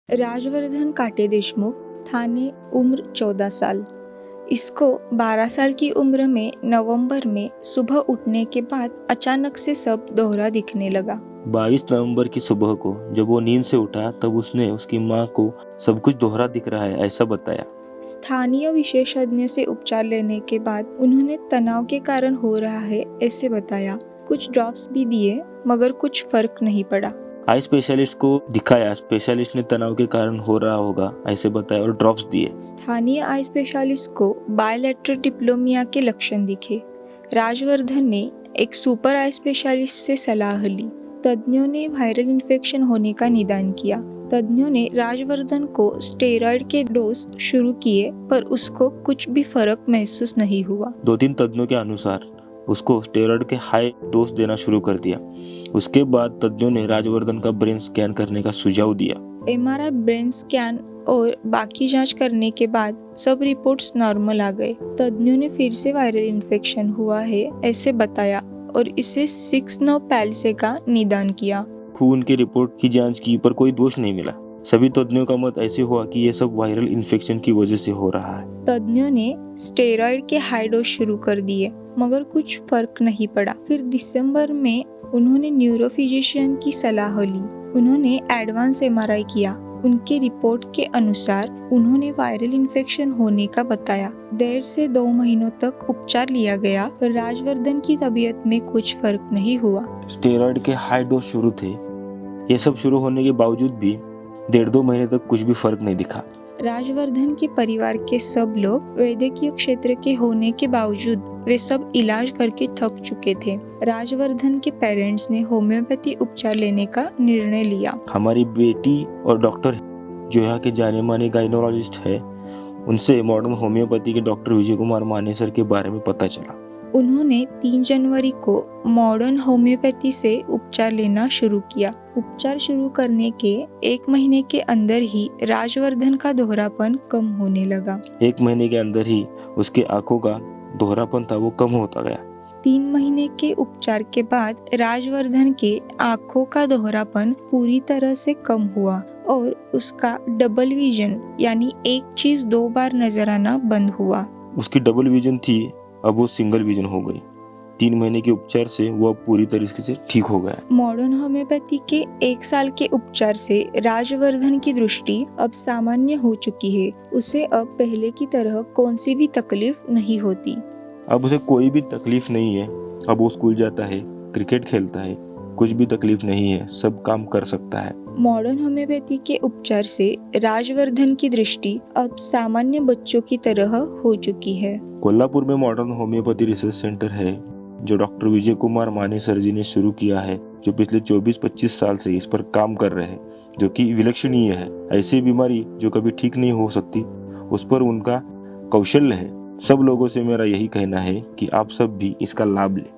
राजवर्धन काटे देशमुख, ठाणे, उम्र 14 साल। इसको 12 साल की उम्र में नवंबर में सुबह उठने के बाद अचानक से सब दोहरा दिखने लगा। 22 नवंबर की सुबह को जब वो नींद से उठा तब उसने उसकी माँ को सब कुछ दोहरा दिख रहा है ऐसा बताया। स्थानीय विशेषज्ञ से उपचार लेने के बाद उन्होंने तनाव के कारण हो रहा है ऐसे बताया। कुछ ड्रॉप्स भी दिए मगर कुछ फर्क नहीं पड़ा। आई स्पेशलिस्ट को दिखाया, स्पेशलिस्ट ने तनाव के कारण हो रहा होगा ऐसे बताया और ड्रॉप्स दिए। स्थानीय आई स्पेशलिस्ट को बायलैटरल डिप्लोमिया के लक्षण दिखे। राजवर्धन ने एक सुपर आई स्पेशलिस्ट से सलाह ली। तज्ञों ने वायरल इन्फेक्शन होने का निदान किया। तज्ञों ने राजवर्धन को स्टेरॉइड के डोज शुरू किए पर उसको कुछ भी फर्क महसूस नहीं हुआ। 2-3 तज्ञों के अनुसार उसको स्टेरॉइड के हाई डोज देना शुरू कर दिया। उसके बाद तज्ञों ने राजवर्धन का ब्रेन स्कैन करने का सुझाव दिया। MRI, ब्रेन स्कैन और बाकी जांच करने के बाद सब रिपोर्ट्स नॉर्मल आ गए। तज्ञों ने फिर से वायरल इन्फेक्शन हुआ है ऐसे बताया और इसे 6-9 पैल्से का निदान किया। खून की रिपोर्ट की जांच की पर कोई दोष नहीं मिला। सभी तज्ञों का मत ऐसे हुआ कि ये सब वायरल इन्फेक्शन की वजह से हो रहा है। तज्ञों ने स्टेरॉइड के हाई डोज शुरू कर दिए मगर कुछ फर्क नहीं पड़ा। फिर दिसंबर में उन्होंने न्यूरोफिजिशियन की सलाह ली। उन्होंने एडवांस MRI किया। उनके रिपोर्ट के अनुसार उन्होंने वायरल इन्फेक्शन होने का बताया। 1.5 से 2 महीनों तक उपचार लिया गया पर राजवर्धन की तबीयत में कुछ फर्क नहीं हुआ। स्टेरॉइड के हाई डोज शुरू थे। ये सब शुरू होने के बावजूद भी 1.5-2 महीने तक कुछ भी फर्क नहीं दिखा। राजवर्धन के परिवार के सब लोग वैद्यकीय क्षेत्र के होने के बावजूद वे सब इलाज करके थक चुके थे। राजवर्धन के पेरेंट्स ने होम्योपैथी उपचार लेने का निर्णय लिया। हमारी बेटी और डॉक्टर जो यहाँ के जाने माने गाइनोलॉजिस्ट है उनसे मॉडर्न होम्योपैथी के डॉक्टर विजय कुमार मानेसर के बारे में पता चला। उन्होंने 3 जनवरी को मॉडर्न होम्योपैथी से उपचार लेना शुरू किया। उपचार शुरू करने के 1 महीने के अंदर ही राजवर्धन का दोहरापन कम होने लगा। 1 महीने के अंदर ही उसके आंखों का दोहरापन था वो कम होता गया। 3 महीने के उपचार के बाद राजवर्धन के आंखों का दोहरापन पूरी तरह से कम हुआ और उसका डबल विजन यानी एक चीज 2 बार नजर आना बंद हुआ। उसकी डबल विजन थी अब वो सिंगल विजन हो गई। 3 महीने के उपचार से वो अब पूरी तरीके से ठीक हो गया। मॉडर्न होम्योपैथी के 1 साल के उपचार से राजवर्धन की दृष्टि अब सामान्य हो चुकी है। उसे अब पहले की तरह कौन सी भी तकलीफ नहीं होती। अब उसे कोई भी तकलीफ नहीं है। अब वो स्कूल जाता है, क्रिकेट खेलता है, कुछ भी तकलीफ नहीं है, सब काम कर सकता है। मॉडर्न होम्योपैथी के उपचार से राजवर्धन की दृष्टि अब सामान्य बच्चों की तरह हो चुकी है। कोल्हापुर में मॉडर्न होम्योपैथी रिसर्च सेंटर है जो डॉक्टर विजय कुमार मानेसर जी ने शुरू किया है, जो पिछले 24-25 साल से इस पर काम कर रहे हैं, जो कि विलक्षणीय है। ऐसी बीमारी जो कभी ठीक नहीं हो सकती उस पर उनका कौशल्य है। सब लोगों से मेरा यही कहना है कि आप सब भी इसका लाभ लें।